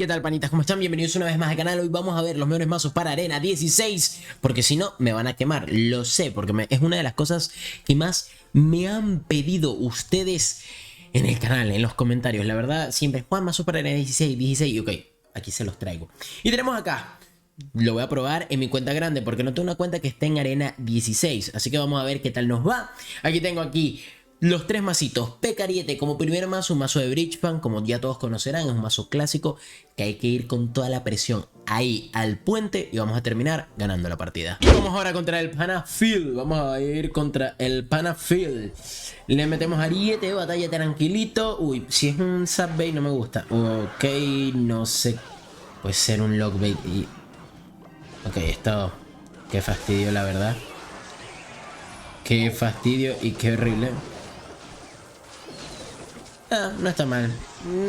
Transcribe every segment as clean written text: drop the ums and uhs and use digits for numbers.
¿Qué tal, panitas? ¿Cómo están? Bienvenidos una vez más al canal. Hoy vamos a ver los mejores mazos para Arena 16, porque si no, me van a quemar. Lo sé, porque es una de las cosas que más me han pedido ustedes en el canal, en los comentarios. La verdad, siempre, Juan, mazos para Arena 16, y ok, aquí se los traigo. Y tenemos acá, lo voy a probar en mi cuenta grande, porque no tengo una cuenta que esté en Arena 16. Así que vamos a ver qué tal nos va. Aquí tengo los tres mazitos. Pecariete como primer mazo, un mazo de Bridgepan, como ya todos conocerán, es un mazo clásico que hay que ir con toda la presión ahí al puente y vamos a terminar ganando la partida. Y vamos ahora contra el Pana Field, vamos a ir contra el Pana Field. Le metemos Ariete, batalla tranquilito. Uy, si es un Subbait no me gusta. Ok, no sé, puede ser un Lockbait y... Ok, esto, qué fastidio la verdad. Qué fastidio y qué horrible. No está mal.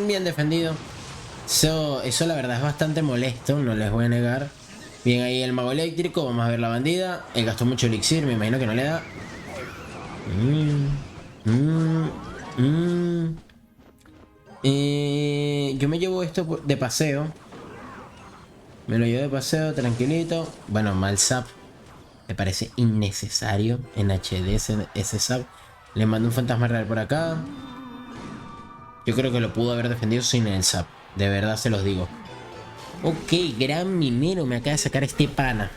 Bien defendido. Eso la verdad es bastante molesto, no les voy a negar. Bien ahí el mago eléctrico, vamos a ver la bandida. Él gastó mucho elixir, me imagino que no le da. Yo me llevo esto de paseo. Me lo llevo de paseo, tranquilito. Bueno, mal zap. Me parece innecesario en HD ese zap. Le mando un fantasma real por acá. Yo creo que lo pudo haber defendido sin el zap. De verdad se los digo. Ok, gran minero me acaba de sacar este pana.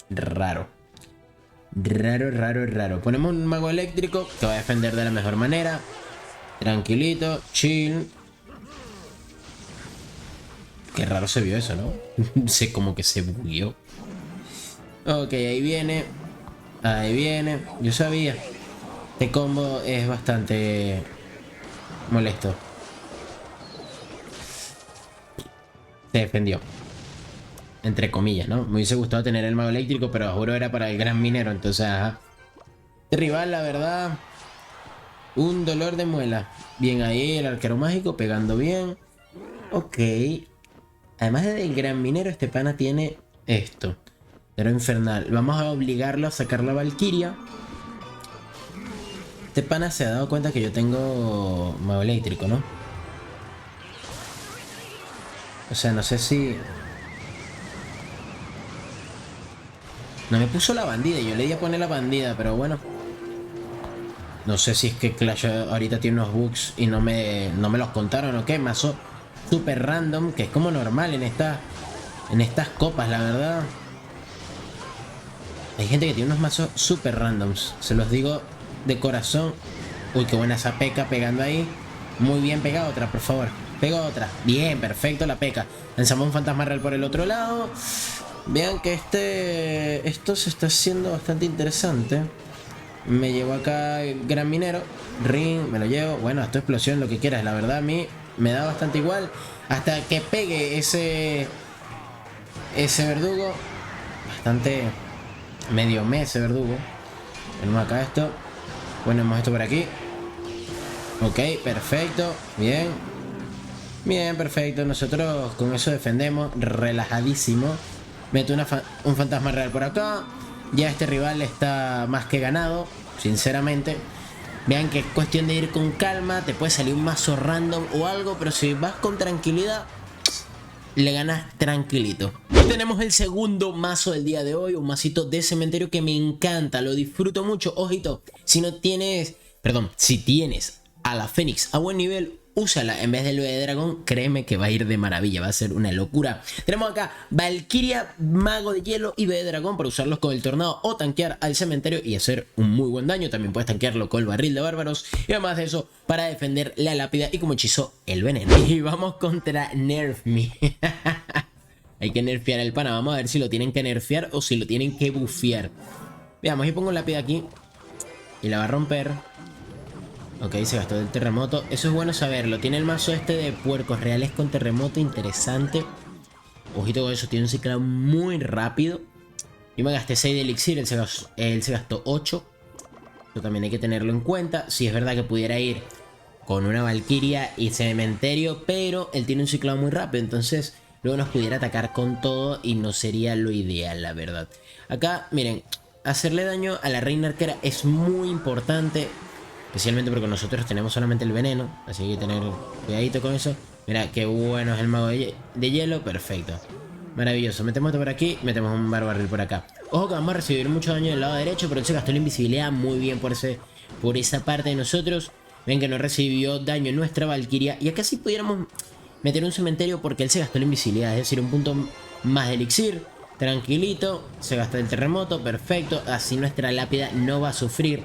Raro. Raro. Ponemos un mago eléctrico que va a defender de la mejor manera. Tranquilito, chill. Qué raro se vio eso, ¿no? Sé como que se bugueó. Ok, ahí viene. Ahí viene. Yo sabía. Este combo es bastante molesto. Se defendió. Entre comillas, ¿no? Me hubiese gustado tener el mago eléctrico, pero juro era para el gran minero. Entonces, ajá. Este rival, la verdad, un dolor de muela. Bien ahí, el arquero mágico pegando bien. Ok. Además del gran minero, este pana tiene esto. Pero infernal. Vamos a obligarlo a sacar la Valkyria. Este pana se ha dado cuenta que yo tengo mago eléctrico, ¿no? O sea, no sé si... No me puso la bandida, yo le di a poner la bandida, pero bueno. No sé si es que Clash ahorita tiene unos bugs y no me los contaron o qué. Mazo super random, que es como normal en estas copas, la verdad. Hay gente que tiene unos mazos super randoms, se los digo de corazón. Uy, qué buena esa P.E.K.K.A pegando ahí. Muy bien, pega otra, por favor. Pega otra. Bien, perfecto la P.E.K.K.A. Lanzamos un fantasma real por el otro lado. Vean que esto se está haciendo bastante interesante. Me llevo acá el gran minero. Ring, me lo llevo. Bueno, esto explosión, lo que quieras. La verdad a mí me da bastante igual. Hasta que pegue ese verdugo. Bastante medio mes ese verdugo. Tenemos acá esto. Ponemos esto por aquí. Ok, perfecto. Bien. Bien, perfecto. Nosotros con eso defendemos. Relajadísimo. Meto un fantasma real por acá. Ya este rival está más que ganado, sinceramente. Vean que es cuestión de ir con calma. Te puede salir un mazo random o algo, pero si vas con tranquilidad, le ganas tranquilito. Y tenemos el segundo mazo del día de hoy. Un mazito de cementerio que me encanta. Lo disfruto mucho. Ojito, si tienes a la Fénix a buen nivel, úsala en vez del bebé de dragón, créeme que va a ir de maravilla, va a ser una locura. Tenemos acá Valkyria, mago de hielo y bebé de dragón para usarlos con el tornado o tanquear al cementerio y hacer un muy buen daño. También puedes tanquearlo con el barril de bárbaros y además de eso para defender la lápida y como hechizo el veneno. Y vamos contra Nerf Me. Hay que nerfear el pana, vamos a ver si lo tienen que nerfear o si lo tienen que bufear. Veamos, y pongo lápida aquí y la va a romper. Ok, se gastó del terremoto. Eso es bueno saberlo. Tiene el mazo este de puercos reales con terremoto. Interesante. Ojito con eso. Tiene un ciclado muy rápido. Yo me gasté 6 de elixir. Él se gastó 8. Eso también hay que tenerlo en cuenta. Si es verdad que pudiera ir con una Valkyria y cementerio, pero él tiene un ciclado muy rápido. Entonces luego nos pudiera atacar con todo y no sería lo ideal, la verdad. Acá, miren. Hacerle daño a la reina arquera es muy importante. Especialmente porque nosotros tenemos solamente el veneno. Así que hay que tener cuidadito con eso. Mira, qué bueno es el mago de hielo. Perfecto. Maravilloso. Metemos esto por aquí. Metemos un barbarril por acá. Ojo que vamos a recibir mucho daño del lado derecho, pero él se gastó la invisibilidad muy bien por esa parte de nosotros. Ven que no recibió daño nuestra Valkyria. Y acá sí pudiéramos meter un cementerio porque él se gastó la invisibilidad. Es decir, un punto más de elixir. Tranquilito. Se gasta el terremoto. Perfecto. Así nuestra lápida no va a sufrir.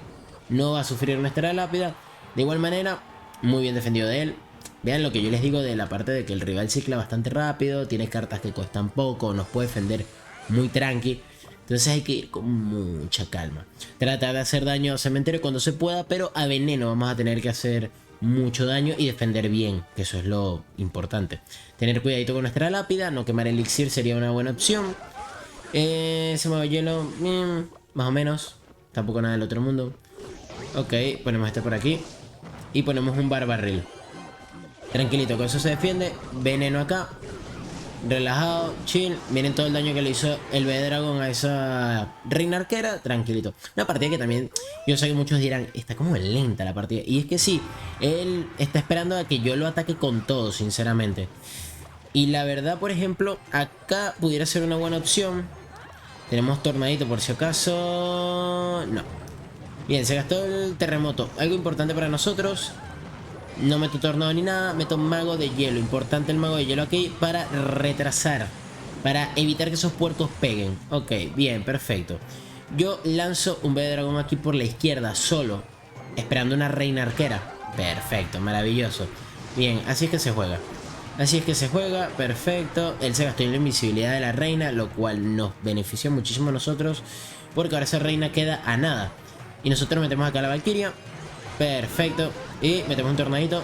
No va a sufrir nuestra lápida. De igual manera, muy bien defendido de él. Vean lo que yo les digo de la parte de que el rival cicla bastante rápido. Tiene cartas que cuestan poco. Nos puede defender muy tranqui. Entonces hay que ir con mucha calma. Tratar de hacer daño a cementerio cuando se pueda. Pero a veneno vamos a tener que hacer mucho daño y defender bien. Que eso es lo importante. Tener cuidadito con nuestra lápida. No quemar elixir sería una buena opción. Se mueve hielo. Más o menos. Tampoco nada del otro mundo. Ok, ponemos este por aquí. Y ponemos un barbarril. Tranquilito, con eso se defiende. Veneno acá. Relajado, chill. Miren todo el daño que le hizo el B-Dragon a esa reina arquera. Tranquilito. Una partida que también, yo sé que muchos dirán, está como lenta la partida. Y es que sí, él está esperando a que yo lo ataque con todo, sinceramente. Y la verdad, por ejemplo, acá pudiera ser una buena opción. Tenemos tornadito por si acaso. No. Bien, se gastó el terremoto. Algo importante para nosotros. No meto tornado ni nada, meto mago de hielo. Importante el mago de hielo aquí para retrasar. Para evitar que esos puercos peguen. Ok, bien, perfecto. Yo lanzo un B-Dragón aquí por la izquierda, solo. Esperando una reina arquera. Perfecto, maravilloso. Bien, así es que se juega. Así es que se juega, perfecto. Él se gastó en la invisibilidad de la reina, lo cual nos benefició muchísimo a nosotros. Porque ahora esa reina queda a nada. Y nosotros metemos acá a la Valkyria. Perfecto. Y metemos un tornadito.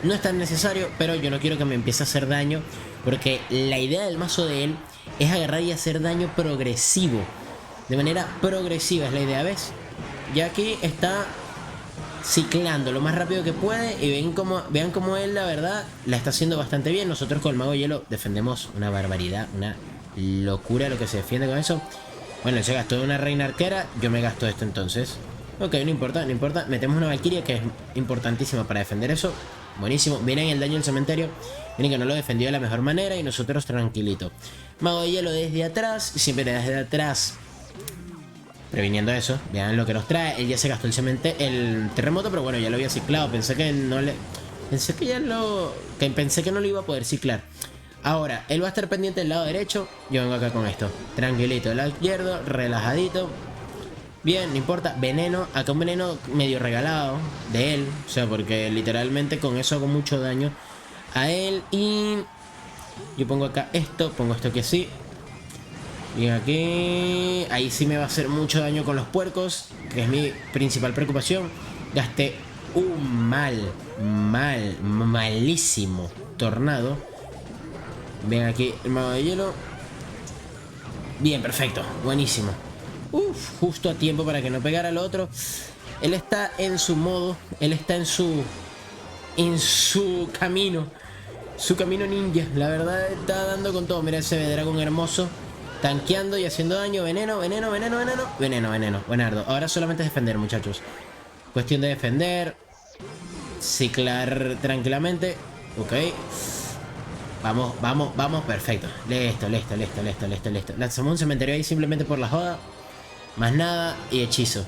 No es tan necesario, pero yo no quiero que me empiece a hacer daño. Porque la idea del mazo de él es agarrar y hacer daño progresivo. De manera progresiva es la idea, ¿ves? Ya aquí está ciclando lo más rápido que puede. Y vean cómo él, la verdad, la está haciendo bastante bien. Nosotros con el mago de hielo defendemos una barbaridad. Una locura lo que se defiende con eso. Bueno, él se gastó una reina arquera. Yo me gasto esto entonces. Ok, no importa, no importa. Metemos una Valkyria que es importantísima para defender eso. Buenísimo. Miren el daño del cementerio. Miren que no lo defendió de la mejor manera. Y nosotros tranquilito. Mago de hielo desde atrás. Siempre desde atrás. Previniendo eso. Vean lo que nos trae. Él ya se gastó el terremoto. Pero bueno, ya lo había ciclado. Pensé que no le... Pensé que ya lo... Pensé que no lo iba a poder ciclar. Ahora, él va a estar pendiente del lado derecho. Yo vengo acá con esto. Tranquilito. Del lado izquierdo. Relajadito. Bien, no importa, veneno, acá un veneno medio regalado de él, o sea, porque literalmente con eso hago mucho daño a él. Y yo pongo acá esto, pongo esto aquí así. Bien aquí, ahí sí me va a hacer mucho daño con los puercos, que es mi principal preocupación. Gasté un malísimo tornado. Ven aquí el mago de hielo. Bien, perfecto, buenísimo. Uf, justo a tiempo para que no pegara al otro. Él está en su modo. Él está en su camino. Su camino ninja. La verdad está dando con todo. Mira ese dragón hermoso. Tanqueando y haciendo daño. Veneno, veneno, veneno, veneno. Veneno, veneno. Buenardo. Ahora solamente es defender, muchachos. Cuestión de defender. Ciclar tranquilamente. Ok. Vamos, vamos, vamos. Perfecto. Listo, listo, listo, listo, listo, listo. Lanzamos un cementerio ahí simplemente por la joda. Más nada y hechizo.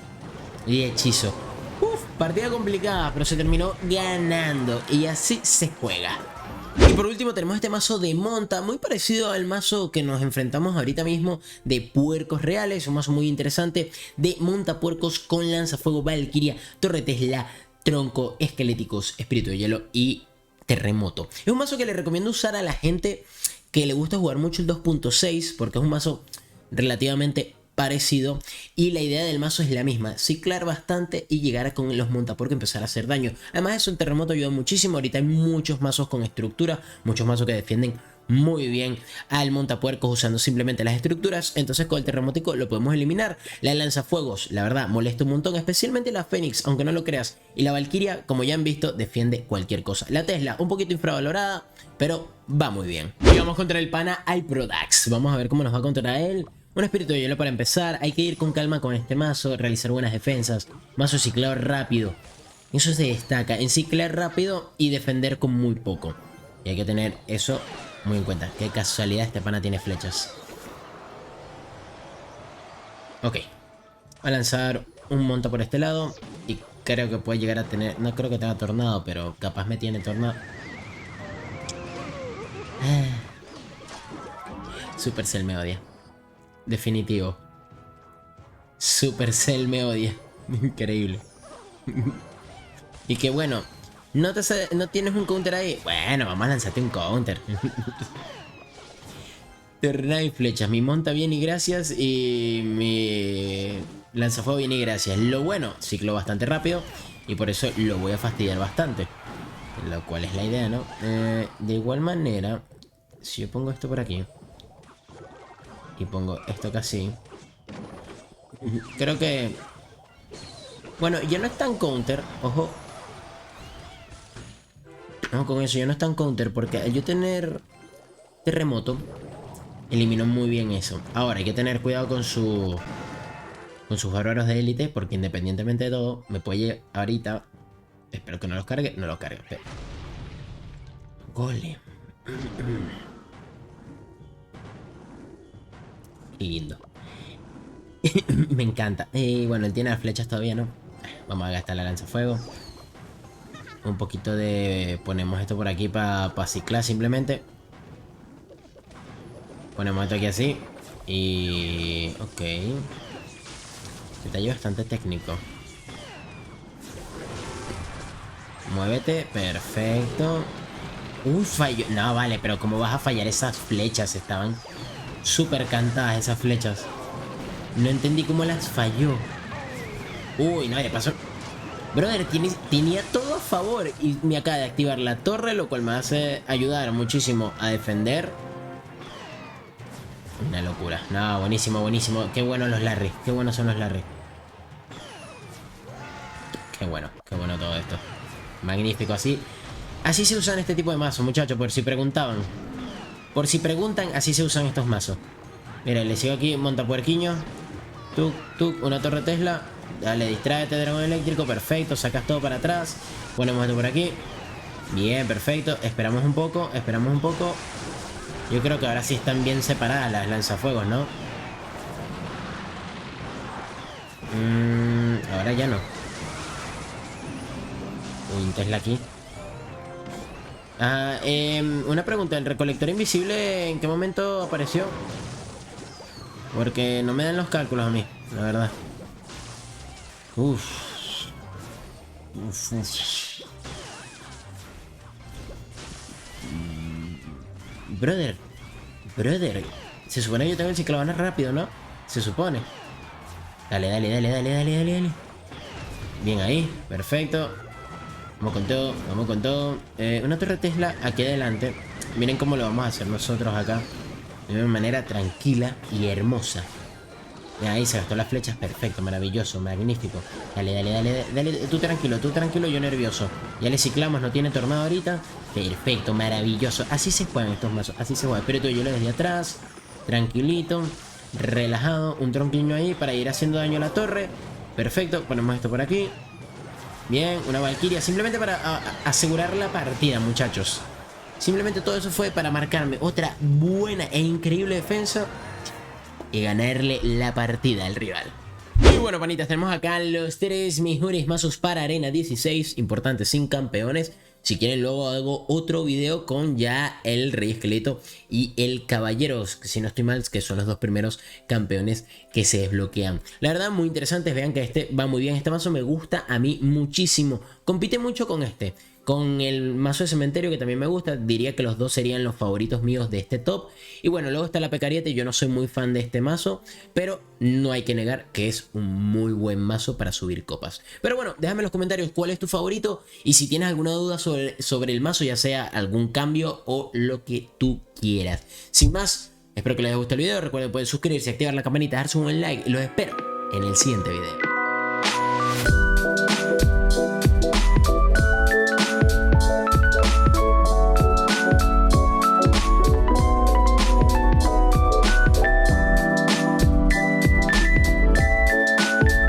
Y hechizo. Uf, partida complicada, pero se terminó ganando. Y así se juega. Y por último tenemos este mazo de monta, muy parecido al mazo que nos enfrentamos ahorita mismo de puercos reales. Un mazo muy interesante de montapuercos con lanzafuego, Valkyria, torre Tesla, tronco, esqueléticos, espíritu de hielo y terremoto. Es un mazo que le recomiendo usar a la gente que le gusta jugar mucho el 2.6 porque es un mazo relativamente parecido y la idea del mazo es la misma, ciclar bastante y llegar con los montapuercos y empezar a hacer daño. Además eso en terremoto ayuda muchísimo. Ahorita hay muchos mazos con estructura, muchos mazos que defienden muy bien al montapuercos usando simplemente las estructuras. Entonces con el terremotico lo podemos eliminar. La lanzafuegos, la verdad, molesta un montón, especialmente la Fénix, aunque no lo creas. Y la Valkyria, como ya han visto, defiende cualquier cosa. La Tesla, un poquito infravalorada, pero va muy bien. Y vamos contra el pana Alprodax. Vamos a ver cómo nos va contra él. Un espíritu de hielo para empezar. Hay que ir con calma con este mazo, realizar buenas defensas. Mazo ciclado rápido. Eso se destaca, en ciclar rápido y defender con muy poco. Y hay que tener eso muy en cuenta. Qué casualidad este pana tiene flechas. Ok. Va a lanzar un monto por este lado. Y creo que puede llegar a tener... No creo que tenga tornado, pero capaz me tiene tornado. Supercell me odia. Definitivo. Supercell me odia. Increíble. Y que bueno, no tienes un counter ahí. Bueno, vamos a lanzarte un counter. Tornado y flechas. Mi monta bien y gracias. Y mi lanzafuego bien y gracias. Lo bueno, ciclo bastante rápido. Y por eso lo voy a fastidiar bastante. Lo cual es la idea, ¿no? De igual manera, si yo pongo esto por aquí y pongo esto casi, creo que... Bueno, ya no es tan counter. Ojo. No, con eso ya no es tan counter. Porque al yo tener terremoto, eliminó muy bien eso. Ahora hay que tener cuidado con sus bárbaros de élite. Porque independientemente de todo, me puede ahorita... Espero que no los cargue. No los cargue. Golem. Lindo. Me encanta. Y bueno, él tiene las flechas todavía, ¿no? Vamos a gastar la lanzafuego. Un poquito de... Ponemos esto por aquí para ciclar simplemente. Ponemos esto aquí así. Y... Ok. Detalle bastante técnico. Muévete. Perfecto. Fallo. No, vale, pero ¿cómo vas a fallar esas flechas? Estaban súper cantadas esas flechas. No entendí cómo las falló. Uy, no, le pasó. Brother, tenía todo a favor y me acaba de activar la torre, lo cual me hace ayudar muchísimo a defender. Una locura. No, buenísimo, buenísimo. Qué buenos los Larry. Qué buenos son los Larry. Qué bueno todo esto. Magnífico, así. Así se usan este tipo de mazos, muchachos, por si preguntaban. Por si preguntan, así se usan estos mazos. Mira, le sigo aquí, montapuerquiño. Tuk, tuk, una torre Tesla. Dale, distráete, dragón eléctrico. Perfecto, sacas todo para atrás. Ponemos esto por aquí. Bien, perfecto. Esperamos un poco, esperamos un poco. Yo creo que ahora sí están bien separadas las lanzafuegos, ¿no? Ahora ya no. Uy, un Tesla aquí. Una pregunta, ¿el recolector invisible en qué momento apareció? Porque no me dan los cálculos a mí, la verdad. Uf. Brother. Se supone que yo tengo el ciclovana rápido, ¿no? Se supone. Dale. Bien ahí, perfecto. Vamos con todo. Una torre Tesla aquí adelante. Miren cómo lo vamos a hacer nosotros acá. De una manera tranquila y hermosa. Ahí se gastó las flechas, perfecto, maravilloso, magnífico. Dale, tú tranquilo, yo nervioso. Ya le ciclamos, no tiene tornado ahorita. Perfecto, maravilloso. Así se juegan estos mazos, así se juegan. Pero yo lo desde atrás, tranquilito, relajado. Un tronquillo ahí para ir haciendo daño a la torre. Perfecto, ponemos esto por aquí. Bien, una valquiria, simplemente para asegurar la partida, muchachos. Simplemente todo eso fue para marcarme otra buena e increíble defensa y ganarle la partida al rival. Y bueno, panitas, tenemos acá los 3 mejores mazos para Arena 16, importantes sin campeones. Si quieren luego hago otro video con ya el Rey Esqueleto y el Caballero, si no estoy mal, que son los 2 primeros campeones que se desbloquean. La verdad, muy interesantes, vean que este va muy bien, este mazo me gusta a mí muchísimo. Compite mucho con este. Con el mazo de cementerio, que también me gusta, diría que los dos serían los favoritos míos de este top. Y bueno, luego está la Pecariete, yo no soy muy fan de este mazo, pero no hay que negar que es un muy buen mazo para subir copas. Pero bueno, déjame en los comentarios cuál es tu favorito y si tienes alguna duda sobre el mazo, ya sea algún cambio o lo que tú quieras. Sin más, espero que les haya gustado el video, recuerden pueden suscribirse, activar la campanita, darse un buen like y los espero en el siguiente video.